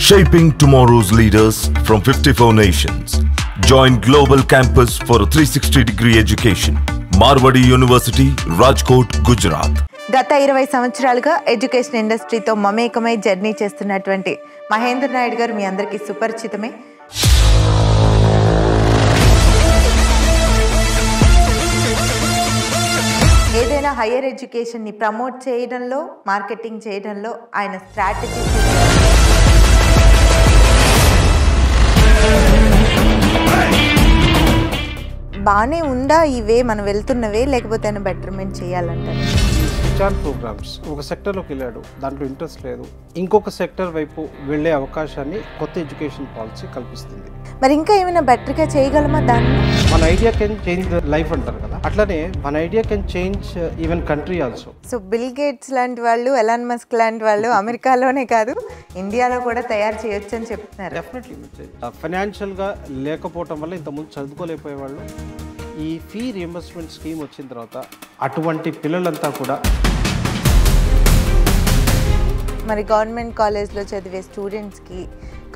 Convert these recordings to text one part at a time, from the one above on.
Shaping tomorrow's leaders from 54 nations. Join Global Campus for a 360-degree education. Marwadi University, Rajkot, Gujarat. గత 20 సంవత్సరాలుగా education ఇండస్ట్రీతో మమేకమై journey చేస్తున్నటువంటి మహేంద్ర నాయుడు గారు మీ అందరికీ సుపరిచితమే. ఏదైనా హైయర్ ఎడ్యుకేషన్ని ప్రమోట్ చేయడంలో, మార్కెటింగ్ చేయడంలో ఆయన స్ట్రాటజీ బాగానే ఉందా ఇవే మనం వెళ్తున్నవే, లేకపోతే బెటర్మెంట్ చేయాలంటారు? స్విచ్ ప్రోగ్రామ్స్ ఒక సెక్టర్లోకి వెళ్ళాడు, దాంట్లో ఇంట్రెస్ట్ లేదు, ఇంకొక సెక్టర్ వైపు వెళ్ళే అవకాశాన్ని కొత్త ఎడ్యుకేషన్ పాలసీ కల్పిస్తుంది. మరి ఇంకా ఏమైనా బెటర్గా చేయగలమా దాన్ని? మన idea can change the life అంటారు కదా, అట్లనే మన idea can change even country also. So bill gates లాంటి వాళ్ళు, ఎలాన్ మస్క్ లాంటి వాళ్ళు అమెరికాలోనే కాదు ఇండియాలో కూడా తయారు చేయొచ్చు అని చెప్తున్నారు. డెఫినెట్లీ ఫైనాన్షియల్గా లేకపోవటం వల్ల ఇంతకుముందు చదువుకోలేకపోయేవాళ్ళు. ఈ ఫీ రియంబర్స్మెంట్ స్కీమ్ వచ్చిన తర్వాత అటువంటి పిల్లలంతా కూడా మరి గవర్నమెంట్ కాలేజ్లో చదివే స్టూడెంట్స్కి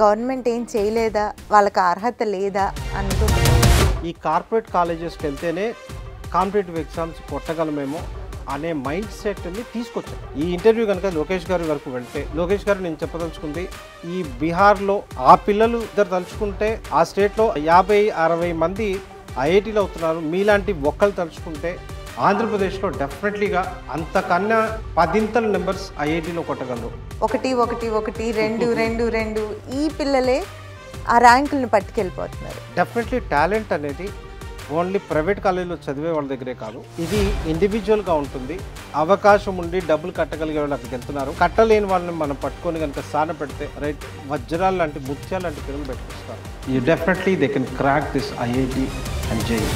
గవర్నమెంట్ ఏం చేయలేదా, వాళ్ళకి అర్హత లేదా అనుకుంటున్నారు. ఈ కార్పొరేట్ కాలేజెస్కి వెళ్తేనే కాంపిటేటివ్ ఎగ్జామ్స్ కొట్టగలమేమో అనే మైండ్ సెట్ని తీసుకొచ్చాం. ఈ ఇంటర్వ్యూ కనుక లోకేష్ గారి వరకు వెళ్తే, లోకేష్ గారు నేను చెప్పదలుచుకుంది, ఈ బీహార్లో ఆ పిల్లలు ఇద్దరు తలుచుకుంటే ఆ స్టేట్లో 50-60 మంది ఐఐటీలో అవుతున్నారు. మీలాంటి ఒక్కళ్ళు తలుచుకుంటే ఆంధ్రప్రదేశ్లో డెఫినెట్లీగా అంతకన్నా 10 నెంబర్స్ ఐఐటీలో కొట్టగలరు. 1-1-1-2-2-2 ఈ పిల్లలే ఆ ర్యాంకులను పట్టుకెళ్ళిపోతున్నారు. డెఫినెట్లీ టాలెంట్ అనేది ఓన్లీ ప్రైవేట్ కాలేజీలో చదివే వాళ్ళ దగ్గరే కాదు, ఇది ఇండివిజువల్గా ఉంటుంది. అవకాశం ఉండి డబ్బులు కట్టగలిగే వాళ్ళు అక్కడికి వెళ్తున్నారు. కట్టలేని వాళ్ళని మనం పట్టుకొని కనుక సాన పెడితే రైట్ వజ్రాలు లాంటి ముత్యాలు లాంటి పిల్లలు పెట్టుకొస్తారు. You definitely they can crack this IIT and JEE.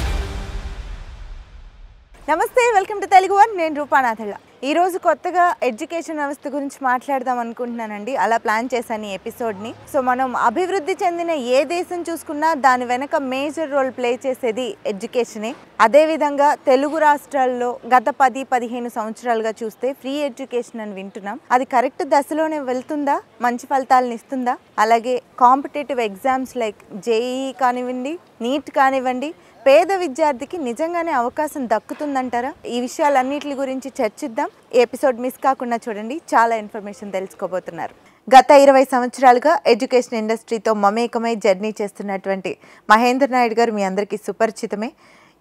నమస్తే, వెల్కమ్ టు తెలుగు వన్. నేను రూపానాథళ్ళ. ఈరోజు కొత్తగా ఎడ్యుకేషన్ వ్యవస్థ గురించి మాట్లాడదాం అనుకుంటున్నానండి. అలా ప్లాన్ చేశాను ఈ ఎపిసోడ్ని. సో మనం అభివృద్ధి చెందిన ఏ దేశం చూసుకున్నా దాని వెనక మేజర్ రోల్ ప్లే చేసేది ఎడ్యుకేషనే. అదేవిధంగా తెలుగు రాష్ట్రాల్లో గత 10-15 సంవత్సరాలుగా చూస్తే ఫ్రీ ఎడ్యుకేషన్ అని వింటున్నాం. అది కరెక్ట్ దశలోనే వెళ్తుందా, మంచి ఫలితాలను ఇస్తుందా? అలాగే కాంపిటేటివ్ ఎగ్జామ్స్ లైక్ జేఈఈ కానివ్వండి, నీట్ కానివ్వండి, పేద విద్యార్థికి నిజంగానే అవకాశం దక్కుతుందంటారా? ఈ విషయాలన్నిటి గురించి చర్చిద్దాం. ఈ ఎపిసోడ్ మిస్ కాకుండా చూడండి, చాలా ఇన్ఫర్మేషన్ తెలుసుకోబోతున్నారు. గత 20 సంవత్సరాలుగా ఎడ్యుకేషన్ ఇండస్ట్రీతో మమేకమై జర్నీ చేస్తున్నటువంటి మహేంద్ర నాయుడు గారు మీ అందరికీ సుపరిచితమే.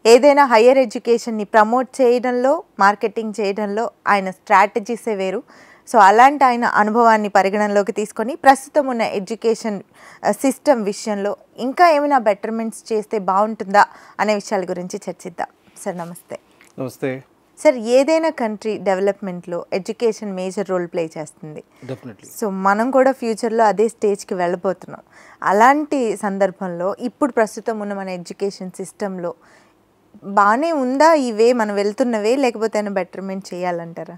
ఏదైనా హైయర్ ఎడ్యుకేషన్ని ప్రమోట్ చేయడంలో, మార్కెటింగ్ చేయడంలో ఆయన స్ట్రాటజీసే వేరు. సో అలాంటి ఆయన అనుభవాన్ని పరిగణనలోకి తీసుకొని ప్రస్తుతం ఉన్న ఎడ్యుకేషన్ సిస్టమ్ విషయంలో ఇంకా ఏమైనా బెటర్మెంట్స్ చేస్తే బాగుంటుందా అనే విషయాల గురించి చర్చిద్దాం. సార్ నమస్తే. నమస్తే సార్, ఏదైనా కంట్రీ డెవలప్మెంట్లో ఎడ్యుకేషన్ మేజర్ రోల్ ప్లే చేస్తుంది. డెఫినెట్లీ. సో మనం కూడా ఫ్యూచర్లో అదే స్టేజ్కి వెళ్ళబోతున్నాం. అలాంటి సందర్భంలో ఇప్పుడు ప్రస్తుతం ఉన్న మన ఎడ్యుకేషన్ సిస్టంలో బాగానే ఉందా ఇవే మనం వెళ్తున్నవే, లేకపోతే బెటర్మెంట్ చేయాలంటారా?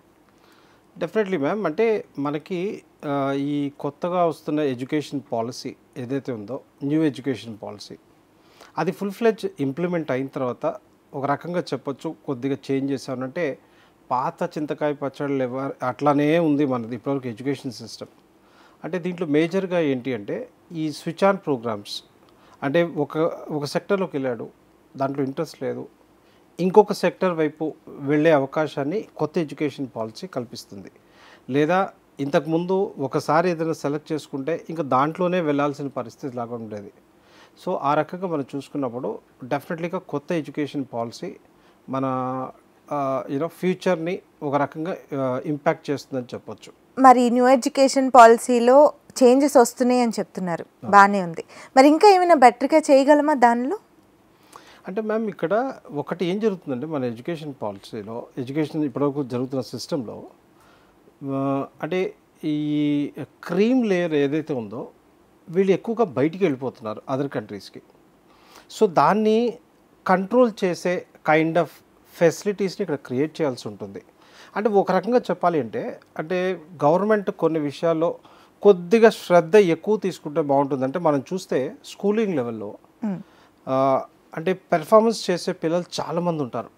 Definitely ma'am. అంటే మనకి ఈ కొత్తగా వస్తున్న ఎడ్యుకేషన్ పాలసీ ఏదైతే ఉందో, న్యూ ఎడ్యుకేషన్ పాలసీ, అది ఫుల్ ఫ్లెడ్జ్ ఇంప్లిమెంట్ అయిన తర్వాత ఒక రకంగా చెప్పొచ్చు కొద్దిగా చేంజ్ చేశానంటే, పాత చింతకాయ పచ్చళ్ళు అట్లానే ఉంది మనది ఇప్పటివరకు ఎడ్యుకేషన్ సిస్టమ్. అంటే దీంట్లో మేజర్గా ఏంటి అంటే ఈ స్విచ్ ఆన్ ప్రోగ్రామ్స్. అంటే ఒక సెక్టర్లోకి వెళ్ళాడు, దాంట్లో ఇంట్రెస్ట్ లేదు, ఇంకొక సెక్టర్ వైపు వెళ్ళే అవకాశాన్ని కొత్త ఎడ్యుకేషన్ పాలసీ కల్పిస్తుంది. లేదా ఇంతకుముందు ఒకసారి ఏదైనా సెలెక్ట్ చేసుకుంటే ఇంకా దాంట్లోనే వెళ్ళాల్సిన పరిస్థితి లాగా ఉండేది. సో ఆ రకంగా మనం చూసుకున్నప్పుడు డెఫినెట్లీగా కొత్త ఎడ్యుకేషన్ పాలసీ మన ఫ్యూచర్ని ఒక రకంగా ఇంపాక్ట్ చేస్తుందని చెప్పొచ్చు. మరి న్యూ ఎడ్యుకేషన్ పాలసీలో చేంజెస్ వస్తున్నాయి అని చెప్తున్నారు, బాగానే ఉంది. మరి ఇంకా ఏమైనా బెటర్గా చేయగలమా దానిలో? అంటే మ్యామ్ ఇక్కడ ఒకటి ఏం జరుగుతుందంటే మన ఎడ్యుకేషన్ పాలసీలో, ఎడ్యుకేషన్ ఇప్పటివరకు జరుగుతున్న సిస్టంలో, అంటే ఈ క్రీమ్ లేయర్ ఏదైతే ఉందో వీళ్ళు ఎక్కువగా బయటికి వెళ్ళిపోతున్నారు అదర్ కంట్రీస్కి. సో దాన్ని కంట్రోల్ చేసే కైండ్ ఆఫ్ ఫెసిలిటీస్ని ఇక్కడ క్రియేట్ చేయాల్సి ఉంటుంది. అంటే ఒక రకంగా చెప్పాలి అంటే గవర్నమెంట్ కొన్ని విషయాల్లో కొద్దిగా శ్రద్ధ ఎక్కువ తీసుకుంటే బాగుంటుంది. అంటే మనం చూస్తే స్కూలింగ్ లెవెల్లో అంటే పెర్ఫార్మెన్స్ చేసే పిల్లలు చాలామంది ఉంటారు.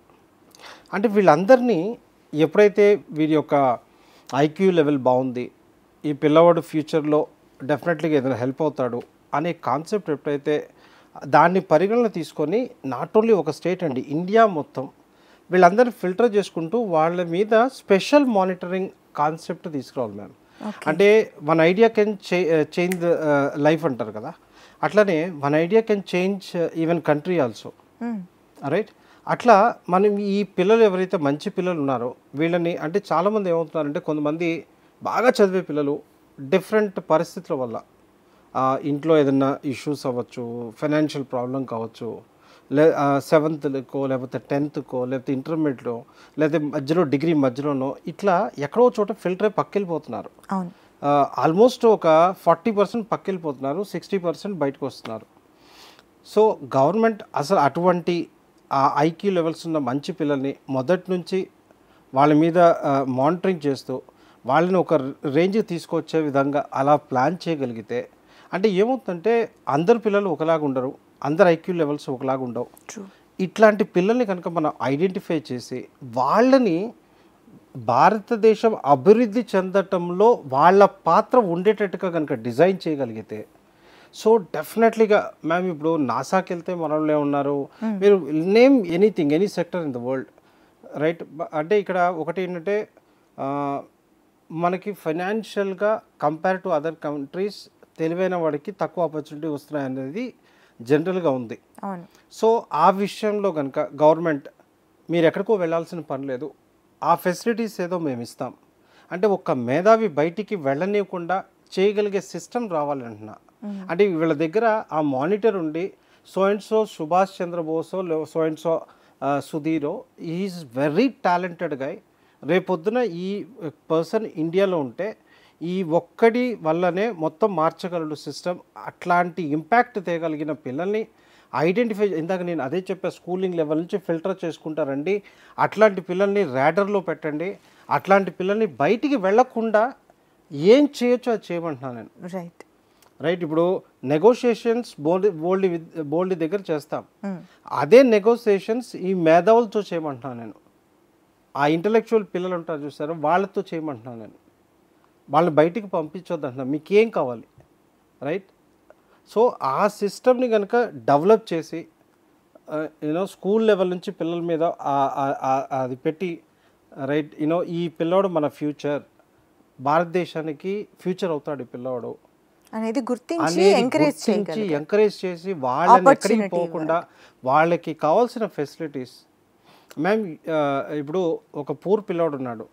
అంటే వీళ్ళందరినీ ఎప్పుడైతే వీరి యొక్క ఐక్యూ లెవెల్ బాగుంది, ఈ పిల్లవాడు ఫ్యూచర్లో డెఫినెట్లీగా ఏదైనా హెల్ప్ అవుతాడు అనే కాన్సెప్ట్ ఎప్పుడైతే దాన్ని పరిగణన తీసుకొని నాట్ ఓన్లీ ఒక స్టేట్ అండి, ఇండియా మొత్తం వీళ్ళందరినీ ఫిల్టర్ చేసుకుంటూ వాళ్ళ మీద స్పెషల్ మానిటరింగ్ కాన్సెప్ట్ తీసుకురావాలి మ్యామ్. అంటే one idea can change life అంటారు కదా, అట్లనే one idea can change even country also, right? అట్లా మనం ఈ పిల్లలు ఎవరైతే మంచి పిల్లలు ఉన్నారో వీళ్ళని, అంటే చాలామంది ఏమవుతున్నారంటే కొంతమంది బాగా చదివే పిల్లలు డిఫరెంట్ పరిస్థితుల వల్ల ఇంట్లో ఏదైనా ఇష్యూస్ అవ్వచ్చు, ఫైనాన్షియల్ ప్రాబ్లం కావచ్చు, సెవెంత్కో లేకపోతే 10th లేకపోతే ఇంటర్మీడియట్లో లేకపోతే మధ్యలో డిగ్రీ మధ్యలోనో ఇట్లా ఎక్కడో చోట ఫిల్టర్ అయి పక్కెళ్ళిపోతున్నారు. ఆల్మోస్ట్ ఒక 40% పక్కెళ్ళిపోతున్నారు, 60% బయటకు వస్తున్నారు. సో గవర్నమెంట్ అసలు అటువంటి ఐక్యూ లెవెల్స్ ఉన్న మంచి పిల్లల్ని మొదటి నుంచి వాళ్ళ మీద మానిటరింగ్ చేస్తూ వాళ్ళని ఒక రేంజ్కి తీసుకొచ్చే విధంగా అలా ప్లాన్ చేయగలిగితే, అంటే ఏమవుతుందంటే అందరు పిల్లలు ఒకలాగా ఉండరు, అందరు ఐక్యూ లెవెల్స్ ఒకలాగా ఉండవు. ఇట్లాంటి పిల్లల్ని కనుక మనం ఐడెంటిఫై చేసి వాళ్ళని భారతదేశం అభివృద్ధి చెందటంలో వాళ్ళ పాత్ర ఉండేటట్టుగా కనుక డిజైన్ చేయగలిగితే, సో డెఫినెట్లీగా మ్యామ్ ఇప్పుడు నాసాకి వెళ్తే మన వాళ్ళే ఉన్నారు, మీరు name anything, any sector in the world, right? అంటే ఇక్కడ ఒకటి ఏంటంటే మనకి ఫైనాన్షియల్గా కంపేర్ టు అదర్ కంట్రీస్ తెలివైన వాడికి తక్కువ ఆపర్చునిటీ వస్తున్నాయి అనేది జనరల్గా ఉంది. సో ఆ విషయంలో కనుక గవర్నమెంట్ మీరు ఎక్కడికో వెళ్ళాల్సిన పని లేదు, ఆ ఫెసిలిటీస్ ఏదో మేము ఇస్తాం అంటే ఒక మేధావి బయటికి వెళ్ళనివ్వకుండా చేయగలిగే సిస్టమ్ రావాలంటున్నా. అంటే వీళ్ళ దగ్గర ఆ మానిటర్ ఉండి సో అండ్ సో సుభాష్ చంద్రబోసో సో అండ్ సో సుధీరో ఈజ్ వెరీ టాలెంటెడ్ గై, రేపొద్దున ఈ పర్సన్ ఇండియాలో ఉంటే ఈ ఒక్కడి వల్లనే మొత్తం మార్చగలడు సిస్టమ్, అట్లాంటి ఇంపాక్ట్ తేగలిగిన పిల్లల్ని ఐడెంటిఫై, ఇందాక నేను అదే చెప్పా, స్కూలింగ్ లెవెల్ నుంచి ఫిల్టర్ చేసుకుంటారండి, అట్లాంటి పిల్లల్ని ర్యాడర్లో పెట్టండి, అట్లాంటి పిల్లల్ని బయటికి వెళ్లకుండా ఏం చేయొచ్చో అది చేయమంటున్నాను నేను. రైట్? ఇప్పుడు నెగోషియేషన్స్ బోల్డ్ దగ్గర చేస్తాం, అదే నెగోషియేషన్స్ ఈ మేధావులతో చేయమంటున్నాను నేను. ఆ ఇంటలెక్చువల్ పిల్లలు ఉంటారు చూసారు, వాళ్ళతో చేయమంటున్నాను నేను. వాళ్ళని బయటికి పంపించొద్దు అంటున్నాను, మీకేం కావాలి, రైట్? సో ఆ సిస్టమ్ని కనుక డెవలప్ చేసి స్కూల్ లెవెల్ నుంచి పిల్లల మీద అది పెట్టి, రైట్, ఈ పిల్లోడు మన ఫ్యూచర్, భారతదేశానికి ఫ్యూచర్ అవుతాడు ఈ పిల్లోడు అనేది గుర్తించి ఎంకరేజ్ చేసి వాళ్ళని ఎక్కడికి పోకుండా వాళ్ళకి కావాల్సిన ఫెసిలిటీస్. మ్యామ్ ఇప్పుడు ఒక పూర్ పిల్లోడు ఉన్నాడు,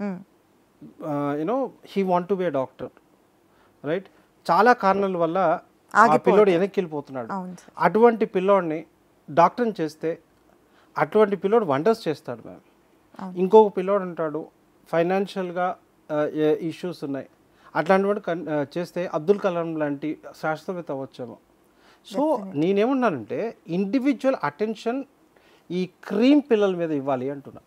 he want to be A doctor, right? చాలా కారణాల వల్ల ఆ పిల్లోడు వెనక్కి వెళ్ళిపోతున్నాడు. అటువంటి పిల్లోడిని డాక్టర్ని చేస్తే అటువంటి పిల్లోడు వండర్స్ చేస్తాడు మ్యామ్. ఇంకొక పిల్లోడు ఉంటాడు ఫైనాన్షియల్గా ఇష్యూస్ ఉన్నాయి, అట్లాంటి వాడు చేస్తే అబ్దుల్ కలాం లాంటి శాస్త్రవేత్త అవ్వచ్చేమో. సో నేనేమన్నానంటే ఇండివిజువల్ అటెన్షన్ ఈ క్రీమ్ పిల్లల మీద ఇవ్వాలి అంటున్నా.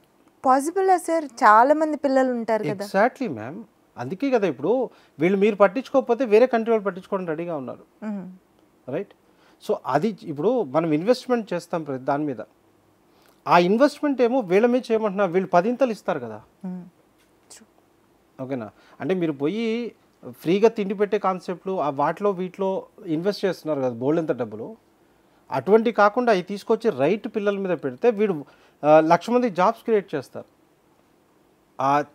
పాసిబుల్ సార్, చాలా మంది పిల్లలు ఉంటారు కదా. ఎగ్జాక్ట్లీ మ్యామ్, అందుకే కదా ఇప్పుడు వీళ్ళు మీరు పట్టించుకోకపోతే వేరే కంట్రీ వాళ్ళు పట్టించుకోవడం రెడీగా ఉన్నారు, రైట్? సో అది ఇప్పుడు మనం ఇన్వెస్ట్మెంట్ చేస్తాం ప్రతి దాని మీద, ఆ ఇన్వెస్ట్మెంట్ ఏమో వీళ్ళ మీద చేయమంటున్నా, వీళ్ళు 10 ఇస్తారు కదా, ఓకేనా? అంటే మీరు పోయి ఫ్రీగా తిండి పెట్టే కాన్సెప్ట్లు వాటిలో వీటిలో ఇన్వెస్ట్ చేస్తున్నారు కదా బోల్డ్ ఎంత డబ్బులు, అటువంటి కాకుండా అవి తీసుకొచ్చి రైట్ పిల్లల మీద పెడితే వీడు 1,00,000 మంది జాబ్స్ క్రియేట్ చేస్తారు.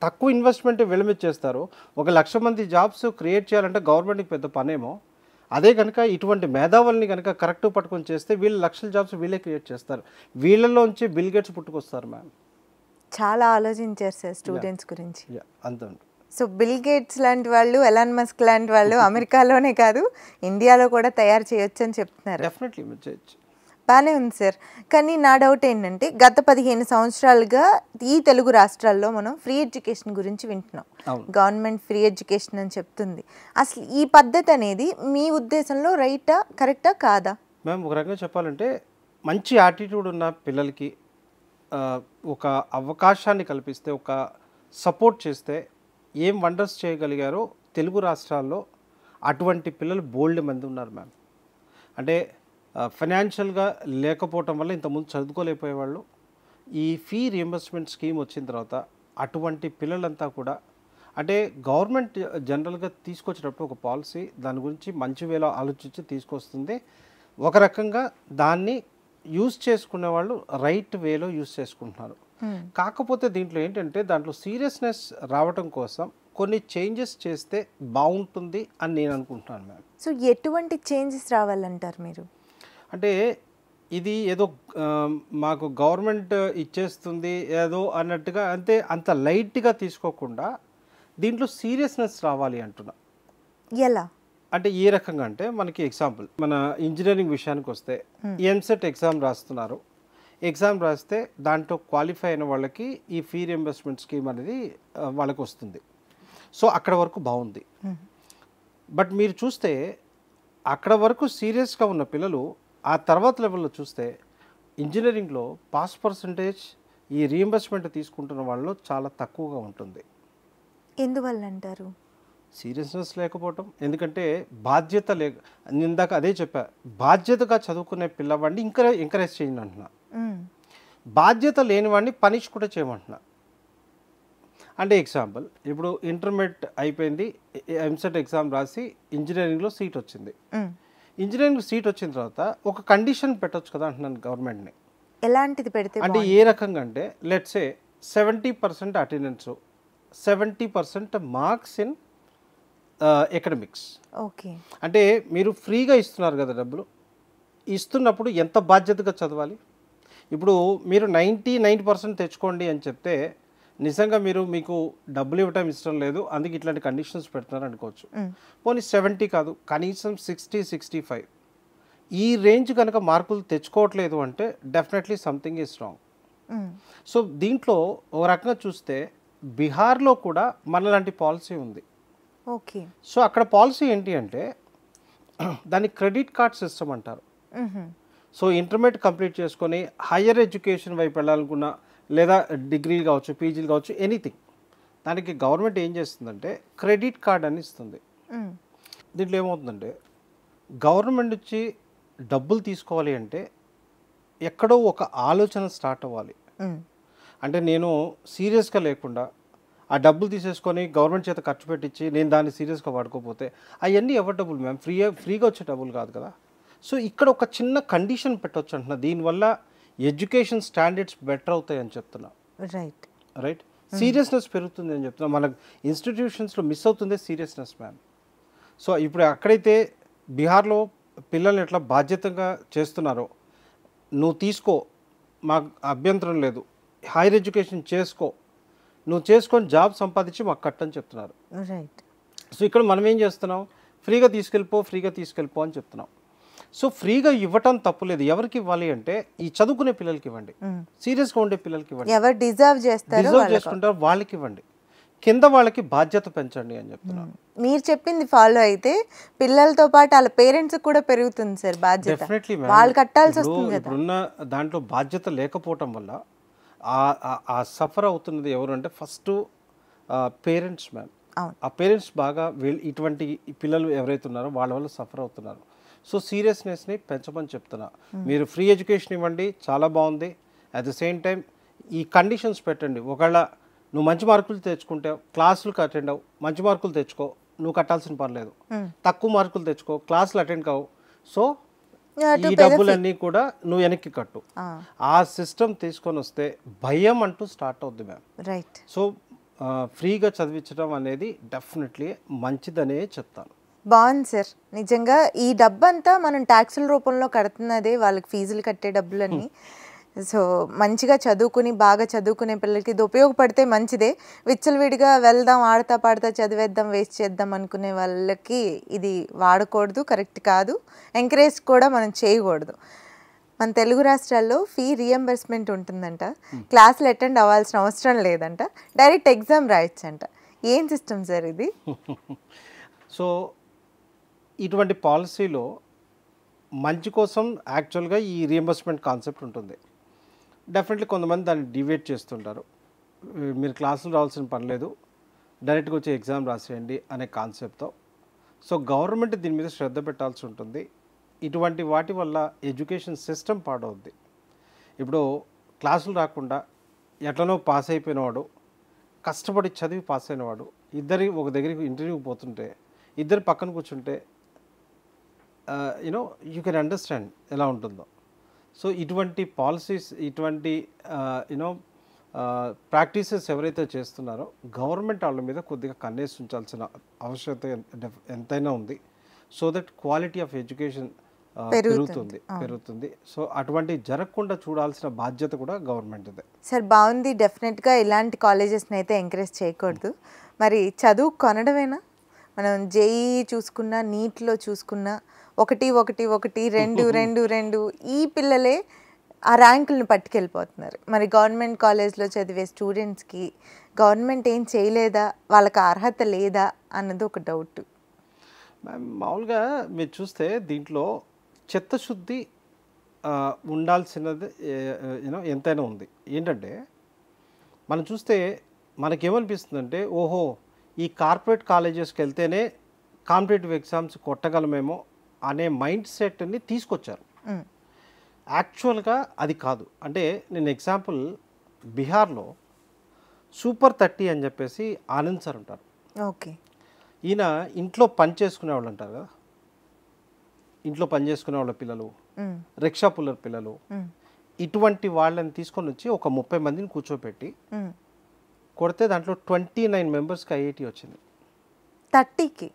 తక్కువ ఇన్వెస్ట్మెంట్ వీళ్ళ మీద చేస్తారు. 1,00,000 మంది జాబ్స్ క్రియేట్ చేయాలంటే గవర్నమెంట్కి పెద్ద పనేమో, అదే కనుక ఇటువంటి మేధావుల్ని కనుక కరెక్ట్ పట్టుకొని చేస్తే వీళ్ళు 1,00,000 జాబ్స్ వీళ్ళే క్రియేట్ చేస్తారు. వీళ్ళలోంచి బిల్ గేట్స్ పుట్టుకొస్తారు మ్యామ్. చాలా ఆలోచించారు సార్ స్టూడెంట్స్ గురించి. అంతే. సో బిల్ గేట్స్ లాంటి వాళ్ళు, ఎలాన్ మస్క్ లాంటి వాళ్ళు అమెరికాలోనే కాదు ఇండియాలో కూడా తయారు చేయొచ్చు అని చెప్తున్నారు. డెఫినెట్లీ చేయొచ్చు. బాగానే ఉంది సార్, కానీ నా డౌట్ ఏంటంటే గత 15 సంవత్సరాలుగా ఈ తెలుగు రాష్ట్రాల్లో మనం ఫ్రీ ఎడ్యుకేషన్ గురించి వింటున్నాం. గవర్నమెంట్ ఫ్రీ ఎడ్యుకేషన్ అని చెప్తుంది. అసలు ఈ పద్ధతి అనేది మీ ఉద్దేశంలో రైటా, కరెక్టా, కాదా? మేము ఒక రకంగా చెప్పాలంటే మంచి యాటిట్యూడ్ ఉన్న పిల్లలకి ఒక అవకాశాన్ని కల్పిస్తే, ఒక సపోర్ట్ చేస్తే ఏం వండర్స్ చేయగలిగారో తెలుగు రాష్ట్రాల్లో అటువంటి పిల్లలు బోల్డ్ మంది ఉన్నారు మ్యామ్. అంటే ఫైనాన్షియల్గా లేకపోవటం వల్ల ఇంతకుముందు చదువుకోలేకపోయేవాళ్ళు, ఈ ఫీ రియంబర్స్మెంట్ స్కీమ్ వచ్చిన తర్వాత అటువంటి పిల్లలంతా కూడా అంటే గవర్నమెంట్ జనరల్గా తీసుకొచ్చేటప్పుడు ఒక పాలసీ దాని గురించి మంచి వేలో ఆలోచించి తీసుకొస్తుంది. ఒక రకంగా దాన్ని యూజ్ చేసుకునే వాళ్ళు రైట్ వేలో యూజ్ చేసుకుంటున్నారు. కాకపోతే దీంట్లో ఏంటంటే దాంట్లో సీరియస్నెస్ రావటం కోసం కొన్ని చేంజెస్ చేస్తే బాగుంటుంది అని నేను అనుకుంటున్నాను మ్యామ్. సో ఎటువంటి చేంజెస్ రావాలంటారు మీరు? అంటే ఇది ఏదో మాకు గవర్నమెంట్ ఇచ్చేస్తుంది ఏదో అన్నట్టుగా అంతే అంత లైట్గా తీసుకోకుండా దీంట్లో సీరియస్నెస్ రావాలి అంటున్నా. ఎలా అంటే ఏ రకంగా అంటే మనకి ఎగ్జాంపుల్ మన ఇంజనీరింగ్ విషయానికి వస్తే ఎంసెట్ ఎగ్జామ్ రాస్తున్నారు. ఎగ్జామ్ రాస్తే దాంట్లో క్వాలిఫై అయిన వాళ్ళకి ఈ ఫీ రియంబర్స్మెంట్ స్కీమ్ అనేది వాళ్ళకి వస్తుంది. సో అక్కడ వరకు బాగుంది. బట్ మీరు చూస్తే అక్కడ వరకు సీరియస్గా ఉన్న పిల్లలు ఆ తర్వాత లెవెల్లో చూస్తే ఇంజనీరింగ్లో పాస్ పర్సంటేజ్ ఈ రియంబర్స్మెంట్ తీసుకుంటున్న వాళ్ళు చాలా తక్కువగా ఉంటుంది. ఎందువల్ల అంటారు? సీరియస్నెస్ లేకపోవటం. ఎందుకంటే బాధ్యత ఇందాక అదే చెప్పా, బాధ్యతగా చదువుకునే పిల్లవాడిని ఎంకరేజ్ చేయండి అంటున్నా. బాధ్యత లేనివాడిని పనిష్ కూడా చేయమంటున్నా. అంటే ఎగ్జాంపుల్ ఇప్పుడు ఇంటర్మీడియట్ అయిపోయింది, ఎంసెట్ ఎగ్జామ్ రాసి ఇంజనీరింగ్లో సీట్ వచ్చింది. ఇంజనీరింగ్ సీట్ వచ్చిన తర్వాత ఒక కండిషన్ పెట్టొచ్చు కదా అంటున్నాను గవర్నమెంట్ని. ఎలాంటిది పెడితే? అంటే ఏ రకంగా అంటే let's say 70% attendance, 70% marks in academics. Okay. అంటే మీరు ఫ్రీగా ఇస్తున్నారు కదా డబ్బులు, ఇస్తున్నప్పుడు ఎంత బాధ్యతగా చదవాలి? ఇప్పుడు మీరు 99% తెచ్చుకోండి అని చెప్తే నిజంగా మీకు డబ్బులు ఇవ్వటం ఇష్టం లేదు, అందుకే ఇట్లాంటి కండిషన్స్ పెడుతున్నారు అనుకోవచ్చు. పోనీ 70 కాదు, కనీసం 60-65 ఈ రేంజ్ కనుక మార్కులు తెచ్చుకోవట్లేదు అంటే definitely something is wrong. So దీంట్లో ఒక రకంగా చూస్తే బీహార్లో కూడా మనలాంటి పాలసీ ఉంది. ఓకే. సో అక్కడ పాలసీ ఏంటి అంటే దాన్ని క్రెడిట్ కార్డ్ సిస్టమ్ అంటారు. సో ఇంటర్మీడియట్ కంప్లీట్ చేసుకొని హయ్యర్ ఎడ్యుకేషన్ వైపు వెళ్ళాలనుకున్న లేదా డిగ్రీలు కావచ్చు, పీజీలు కావచ్చు, ఎనీథింగ్, దానికి గవర్నమెంట్ ఏం చేస్తుందంటే క్రెడిట్ కార్డ్ అని ఇస్తుంది. దీంట్లో ఏమవుతుందంటే గవర్నమెంట్ నుంచి డబ్బులు తీసుకోవాలి అంటే ఎక్కడో ఒక ఆలోచన స్టార్ట్ అవ్వాలి. అంటే నేను సీరియస్గా లేకుండా ఆ డబ్బులు తీసేసుకొని గవర్నమెంట్ చేత ఖర్చు పెట్టించి నేను దాన్ని సీరియస్గా వాడుకోకపోతే అవన్నీ ఎవరి డబ్బులు మ్యామ్? ఫ్రీగా వచ్చే డబ్బులు కాదు కదా. సో ఇక్కడ ఒక చిన్న కండిషన్ పెట్టవచ్చు అంటున్నా, దీనివల్ల ఎడ్యుకేషన్ స్టాండర్డ్స్ బెటర్ అవుతాయి అని చెప్తున్నా. రైట్. సీరియస్నెస్ పెరుగుతుంది అని చెప్తున్నా. మన ఇన్స్టిట్యూషన్స్లో మిస్ అవుతుంది సీరియస్నెస్ మ్యామ్. సో ఇప్పుడు అక్కడైతే బీహార్లో పిల్లల్ని ఎట్లా బాధ్యతగా చేస్తున్నారో, నువ్వు తీసుకో, మాకు అభ్యంతరం లేదు, హైయర్ ఎడ్యుకేషన్ చేసుకో, నువ్వు చేసుకొని జాబ్ సంపాదించి మాకు కట్టని చెప్తున్నారు. సో ఇక్కడ మనం ఏం చేస్తున్నాం? ఫ్రీగా తీసుకెళ్ళిపో అని చెప్తున్నాం. సో ఫ్రీగా ఇవ్వటం తప్పులేదు. ఎవరికి ఇవ్వాలి అంటే ఈ చదువుకునే పిల్లలకి ఇవ్వండి, సీరియస్గా ఉండే పిల్లలకి ఇవ్వండి, ఎవరు డిజర్వ్ చేసుకుంటారో వాళ్ళకి ఇవ్వండి, కింద వాళ్ళకి బాధ్యత పెంచండి అని చెప్తున్నాను. మీరు చెప్పింది ఫాలో అయితే పిల్లలతో పాటు వాళ్ళ పేరెంట్స్ కూడా పెరుగుతుంది సార్ బాధ్యత. డెఫినెట్లీ వాళ్ళు కట్టాల్సి వస్తుంది. ఇప్పుడున్న దాంట్లో బాధ్యత లేకపోవటం వల్ల ఆ సఫర్ అవుతున్నది ఎవరు అంటే ఫస్ట్ పేరెంట్స్ మ్యామ్. ఆ పేరెంట్స్ బాగా ఇటువంటి పిల్లలు ఎవరైతే ఉన్నారో వాళ్ళ వల్ల సఫర్ అవుతున్నారు. సో సీరియస్నెస్ని పెంచమని చెప్తున్నా. మీరు ఫ్రీ ఎడ్యుకేషన్ ఇవ్వండి, చాలా బాగుంది. అట్ ద సేమ్ టైం ఈ కండిషన్స్ పెట్టండి. ఒకవేళ నువ్వు మంచి మార్కులు తెచ్చుకుంటే క్లాసులకు అటెండ్ అవ్వు, మంచి మార్కులు తెచ్చుకో, నువ్వు కట్టాల్సిన పని లేదు. తక్కువ మార్కులు తెచ్చుకో, క్లాసులు అటెండ్ కావు, సో ఈ డబ్బులన్నీ కూడా నువ్వు వెనక్కి కట్టు. ఆ సిస్టమ్ తీసుకొని వస్తే భయం అంటూ స్టార్ట్ అవుద్ది మ్యామ్. రైట్. సో ఫ్రీగా చదివించడం అనేది డెఫినెట్లీ మంచిదనే చెప్తాను. బాగుంది సార్. నిజంగా ఈ డబ్బంతా మనం ట్యాక్సుల రూపంలో కడుతున్నదే వాళ్ళకి ఫీజులు కట్టే డబ్బులన్నీ. సో మంచిగా చదువుకుని బాగా చదువుకునే పిల్లలకి ఇది ఉపయోగపడితే మంచిదే. విచ్చలవిడిగా వెళ్దాం, ఆడతా పాడతా చదివేద్దాం, వేస్ట్ చేద్దాం అనుకునే వాళ్ళకి ఇది వాడకూడదు, కరెక్ట్ కాదు. ఎంకరేజ్ కూడా మనం చేయకూడదు. మన తెలుగు రాష్ట్రాల్లో ఫీ రియంబర్స్మెంట్ ఉంటుందంట, క్లాసులు అటెండ్ అవ్వాల్సిన అవసరం లేదంట, డైరెక్ట్ ఎగ్జామ్ రాయొచ్చంట. ఏం సిస్టమ్ సార్ ఇది? సో ఇటువంటి పాలసీలో మంచి కోసం యాక్చువల్గా ఈ రియంబర్స్మెంట్ కాన్సెప్ట్ ఉంటుంది. డెఫినెట్లీ కొంతమంది దాన్ని డివేట్ చేస్తుంటారు. మీరు క్లాసులు రావాల్సిన పని లేదు, డైరెక్ట్గా వచ్చి ఎగ్జామ్ రాసేయండి అనే కాన్సెప్ట్తో. సో గవర్నమెంట్ దీని మీద శ్రద్ధ పెట్టాల్సి ఉంటుంది. ఇటువంటి వాటి వల్ల ఎడ్యుకేషన్ సిస్టమ్ పాడవుద్ది. ఇప్పుడు క్లాసులు రాకుండా ఎట్లనో పాస్ అయిపోయినవాడు కష్టపడి చదివి పాస్ అయినవాడు ఇద్దరి ఒక దగ్గరికి ఇంటర్వ్యూకి పోతుంటే ఇద్దరు పక్కన కూర్చుంటే యూనో యూ కెన్ అండర్స్టాండ్ ఎలా ఉంటుందో. సో ఇటువంటి పాలసీస్, ఇటువంటి యూనో ప్రాక్టీసెస్ ఎవరైతే చేస్తున్నారో గవర్నమెంట్ వాళ్ళ మీద కొద్దిగా కన్నేసి ఉంచాల్సిన అవసరత ఎంతైనా ఉంది. So that quality of education పెరుగుతుంది. సో అటువంటి జరగకుండా చూడాల్సిన బాధ్యత కూడా గవర్నమెంట్దే. సార్ బాగుంది. డెఫినెట్గా ఇలాంటి కాలేజెస్ని అయితే ఎంకరేజ్ చేయకూడదు. మరి చదువు కొనడమేనా? మనం జేఈ చూసుకున్నా, నీట్లో చూసుకున్నా 1 1 1 2 2 2 ఈ పిల్లలే ఆ ర్యాంకులను పట్టుకెళ్ళిపోతున్నారు. మరి గవర్నమెంట్ కాలేజ్లో చదివే స్టూడెంట్స్కి గవర్నమెంట్ ఏం చేయలేదా, వాళ్ళకి అర్హత లేదా అన్నది ఒక డౌట్. మామూలుగా మీరు చూస్తే దీంట్లో చిత్తశుద్ధి ఉండాల్సినది యూనో ఎంతైనా ఉంది. ఏంటంటే మనం చూస్తే మనకేమనిపిస్తుందంటే ఓహో ఈ కార్పొరేట్ కాలేజెస్కి వెళ్తేనే కాంపిటేటివ్ ఎగ్జామ్స్ కొట్టగలమేమో అనే మైండ్ సెట్ని తీసుకొచ్చారు. యాక్చువల్గా అది కాదు. అంటే నేను ఎగ్జాంపుల్ బీహార్లో సూపర్ 30 అని చెప్పేసి ఆనంద్ సార్ ఉంటారు. ఓకే. ఈయన ఇంట్లో పని చేసుకునే వాళ్ళు అంటారు కదా, ఇంట్లో పని చేసుకునే వాళ్ళ పిల్లలు, రిక్షా పుల్లర్ పిల్లలు, ఇటువంటి వాళ్ళని తీసుకొని వచ్చి ఒక 30 మందిని కూర్చోపెట్టి కొడితే దాంట్లో 29 మెంబర్స్కి ఐఐటి వచ్చింది. 30కి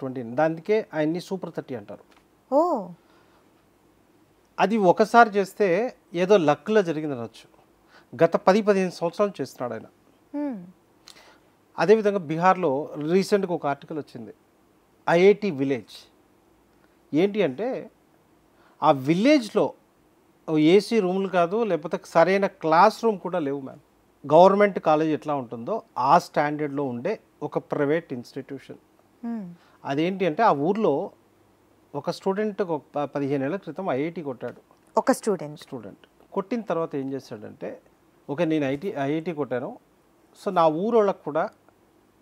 29. దానికే ఆయన్ని సూపర్ 30 అంటారు. ఓ, అది ఒకసారి చేస్తే ఏదో లక్లో జరిగింది అనొచ్చు. గత 10-15 సంవత్సరాలు చేస్తున్నాడు ఆయన. అదేవిధంగా బీహార్లో రీసెంట్గా ఒక ఆర్టికల్ వచ్చింది, ఐఐటి విలేజ్. ఏంటి అంటే ఆ విలేజ్లో ఏసీ రూములు కాదు, లేకపోతే సరైన క్లాస్ రూమ్ కూడా లేవు మ్యామ్. గవర్నమెంట్ కాలేజ్ ఎట్లా ఉంటుందో ఆ స్టాండర్డ్లో ఉండే ఒక ప్రైవేట్ ఇన్స్టిట్యూషన్. అదేంటి అంటే ఆ ఊర్లో ఒక స్టూడెంట్ 15 ఏళ్ల క్రితం ఐఐటి కొట్టాడు. ఒక స్టూడెంట్ కొట్టిన తర్వాత ఏం చేశాడంటే, ఓకే నేను ఐఐటి కొట్టాను, సో నా ఊరోళ్ళకు కూడా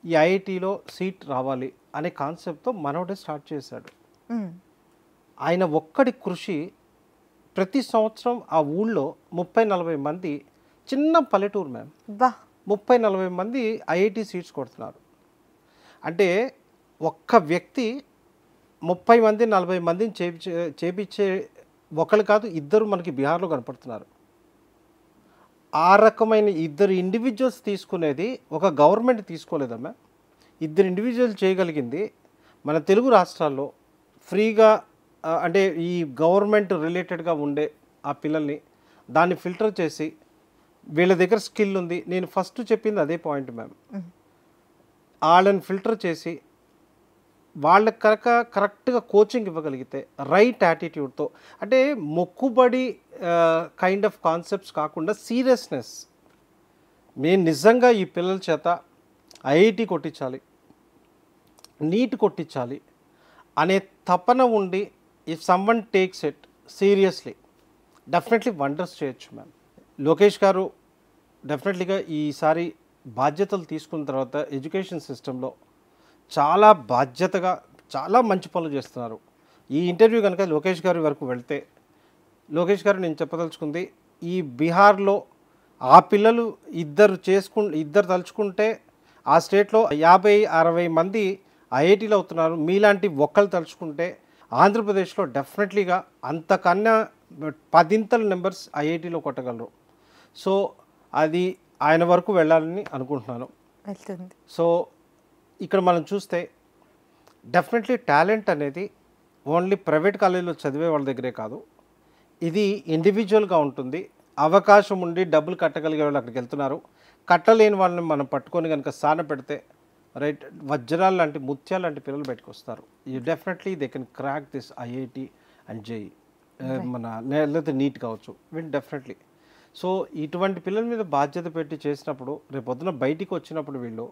ఈ ఐఐటిలో సీట్ రావాలి అనే కాన్సెప్ట్తో మనోడే స్టార్ట్ చేశాడు. ఆయన ఒక్కడి కృషి ప్రతి సంవత్సరం ఆ ఊళ్ళో 30-40 మంది, చిన్న పల్లెటూరు మ్యామ్, 30-40 మంది ఐఐటి సీట్స్ కొడుతున్నారు. అంటే ఒక్క వ్యక్తి 30 మంది 40 మందిని చేపించే ఒకళ్ళు కాదు, ఇద్దరు మనకి బీహార్లో కనపడుతున్నారు. ఆ రకమైన ఇద్దరు ఇండివిజువల్స్ తీసుకునేది ఒక గవర్నమెంట్ తీసుకోలేదమ్మా. ఇద్దరు ఇండివిజువల్ చేయగలిగింది మన తెలుగు రాష్ట్రాల్లో ఫ్రీగా. అంటే ఈ గవర్నమెంట్ రిలేటెడ్గా ఉండే ఆ పిల్లల్ని దాన్ని ఫిల్టర్ చేసి వీళ్ళ దగ్గర స్కిల్ ఉంది. నేను ఫస్ట్ చెప్పింది అదే పాయింట్ మ్యామ్. వాళ్ళని ఫిల్టర్ చేసి వాళ్ళకి కరెక్ట్గా కోచింగ్ ఇవ్వగలిగితే రైట్ యాటిట్యూడ్తో, అంటే మొక్కుబడి కైండ్ ఆఫ్ కాన్సెప్ట్స్ కాకుండా సీరియస్నెస్, మేము నిజంగా ఈ పిల్లల చేత ఐఐటి కొట్టించాలి, నీట్ కొట్టించాలి అనే తపన ఉండి if someone takes it seriously definitely wonders చేయొచ్చు మ్యామ్. లోకేష్ గారు డెఫినెట్లీగా ఈసారి బాధ్యతలు తీసుకున్న తర్వాత ఎడ్యుకేషన్ సిస్టంలో చాలా బాధ్యతగా చాలా మంచి పనులు చేస్తున్నారు. ఈ ఇంటర్వ్యూ కనుక లోకేష్ గారి వరకు వెళ్తే, లోకేష్ గారు నేను చెప్పదలుచుకుంది, ఈ బీహార్లో ఆ పిల్లలు ఇద్దరు తలుచుకుంటే ఆ స్టేట్లో 50-60 మంది ఐఐటీలో అవుతున్నారు. మీలాంటి ఒక్కళ్ళు తలుచుకుంటే ఆంధ్రప్రదేశ్లో డెఫినెట్లీగా అంతకన్నా 10 నెంబర్స్ ఐఐటీలో కొట్టగలరు. సో అది ఆయన వరకు వెళ్ళాలని అనుకుంటున్నాను. సో ఇక్కడ మనం చూస్తే డెఫినెట్లీ టాలెంట్ అనేది ఓన్లీ ప్రైవేట్ కాలేజీలో చదివే వాళ్ళ దగ్గరే కాదు, ఇది ఇండివిజువల్గా ఉంటుంది. అవకాశం ఉండి డబ్బులు కట్టగలిగే వాళ్ళు అక్కడికి వెళ్తున్నారు. కట్టలేని వాళ్ళని మనం పట్టుకొని కనుక సాన పెడితే రైట్ వజ్రాలు లాంటి ముత్యాలు లాంటి పిల్లలు బయటకు వస్తారు. You definitely they can crack this IIT and JEE, మన లేకపోతే నీట్ కావచ్చు, వీళ్ళు డెఫినెట్లీ. సో ఇటువంటి పిల్లల మీద బాధ్యత పెట్టి చేసినప్పుడు రేపొద్దున బయటికి వచ్చినప్పుడు వీళ్ళు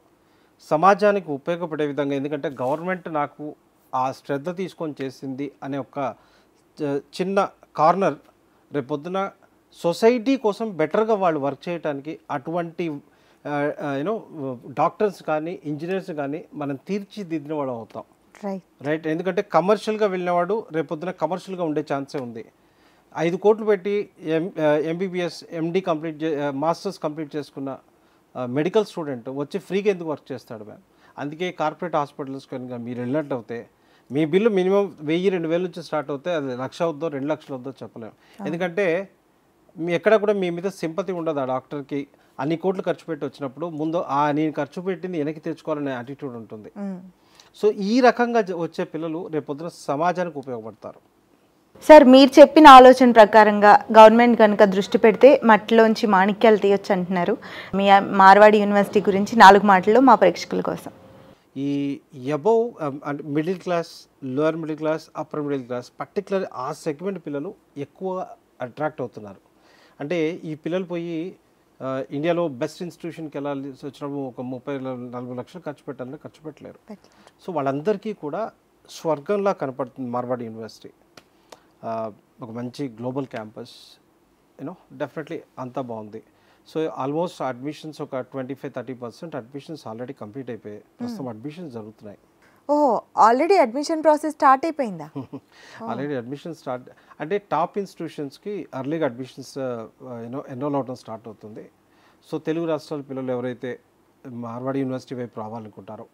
సమాజానికి ఉపయోగపడే విధంగా, ఎందుకంటే గవర్నమెంట్ నాకు ఆ శ్రద్ధ తీసుకొని చేసింది అనే ఒక చిన్న కార్నర్ రేపొద్దున సొసైటీ కోసం బెటర్గా వాళ్ళు వర్క్ చేయడానికి అటువంటి యూనో డాక్టర్స్ కానీ ఇంజనీర్స్ కానీ మనం తీర్చిదిద్దిన వాడు అవుతాం. రైట్. ఎందుకంటే కమర్షియల్గా వెళ్ళినవాడు రేపొద్దున కమర్షియల్గా ఉండే ఛాన్సే ఉంది. 5 కోట్లు పెట్టి ఎంబీబీఎస్ ఎండి మాస్టర్స్ కంప్లీట్ చేసుకున్న మెడికల్ స్టూడెంట్ వచ్చి ఫ్రీగా ఎందుకు వర్క్ చేస్తాడు మ్యామ్? అందుకే కార్పొరేట్ హాస్పిటల్స్ కనుక మీరు వెళ్ళినట్టు అయితే మీ బిల్లు మినిమం 1000-2000 నుంచి స్టార్ట్ అవుతే అది 1,00,000 అవుద్దో 2,00,000 అవుద్దో చెప్పలేము. ఎందుకంటే మీ ఎక్కడ కూడా మీ మీద సింపతి ఉండదు. ఆ డాక్టర్కి అన్ని కోట్లు ఖర్చు పెట్టి వచ్చినప్పుడు ముందు నేను ఖర్చు పెట్టింది వెనక్కి తెచ్చుకోవాలనే యాటిట్యూడ్ ఉంటుంది. సో ఈ రకంగా వచ్చే పిల్లలు రేపొద్దున సమాజానికి ఉపయోగపడతారు. సార్, మీరు చెప్పిన ఆలోచన ప్రకారంగా గవర్నమెంట్ కనుక దృష్టి పెడితే మట్టిలోంచి మాణిక్యాలు తీయొచ్చు అంటున్నారు. మీ మార్వాడి యూనివర్సిటీ గురించి 4 మాటల్లో మా ప్రేక్షకుల కోసం. ఈ అబౌవ్ అంటే middle class, lower middle class, upper middle class particular ఆ సెగ్మెంట్ పిల్లలు ఎక్కువ అట్రాక్ట్ అవుతున్నారు. అంటే ఈ పిల్లలు పోయి ఇండియాలో బెస్ట్ ఇన్స్టిట్యూషన్కి వెళ్ళాలి వచ్చినప్పుడు ఒక 30-40 లక్షలు ఖర్చు పెట్టాలని ఖర్చు పెట్టలేరు. సో వాళ్ళందరికీ కూడా స్వర్గంలా కనపడుతుంది మార్వాడి యూనివర్సిటీ. ఒక మంచి గ్లోబల్ క్యాంపస్, డెఫినెట్లీ అంతా బాగుంది. సో ఆల్మోస్ట్ అడ్మిషన్స్ ఒక 25-30% అడ్మిషన్స్ ఆల్రెడీ కంప్లీట్ అయిపోయాయి. ప్రస్తుతం అడ్మిషన్స్ జరుగుతున్నాయి. ఓహో, ఆల్రెడీ అడ్మిషన్ ప్రాసెస్ స్టార్ట్ అయిపోయిందా? ఆల్రెడీ అడ్మిషన్ స్టార్ట్ అంటే టాప్ ఇన్స్టిట్యూషన్స్కి అర్లీగా అడ్మిషన్స్ ఎన్రోల్ అవడం స్టార్ట్ అవుతుంది. సో తెలుగు రాష్ట్రాల పిల్లలు ఎవరైతే మార్వాడి యూనివర్సిటీ వైపు రావాలనుకుంటారో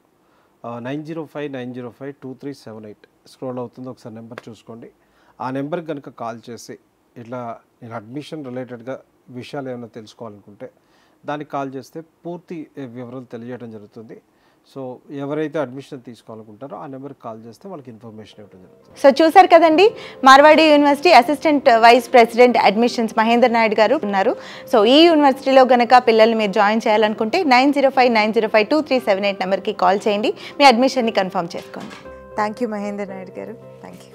9059052378 స్క్రోల్ అవుతుందో ఒకసారి నెంబర్ చూసుకోండి. ఆ నెంబర్కి కనుక కాల్ చేసి ఇట్లా నేను అడ్మిషన్ రిలేటెడ్గా విషయాలు ఏమైనా తెలుసుకోవాలనుకుంటే దానికి కాల్ చేస్తే పూర్తి వివరాలు తెలియజేయడం జరుగుతుంది. సో ఎవరైతే అడ్మిషన్ తీసుకోవాలనుకుంటారో ఆ నెంబర్కి కాల్ చేస్తే వాళ్ళకి ఇన్ఫర్మేషన్ ఇవ్వడం జరుగుతుంది. సో చూసారు కదండి, Marwadi university assistant vice president admissions Mahender Naidu గారు ఉన్నారు. సో ఈ యూనివర్సిటీలో కనుక పిల్లల్ని మీరు జాయిన్ చేయాలనుకుంటే 9059052378 నెంబర్కి కాల్ చేయండి. మీ అడ్మిషన్ని కన్ఫర్మ్ చేసుకోండి. థ్యాంక్ యూ మహేందర్ నాయుడు గారు. Thank you.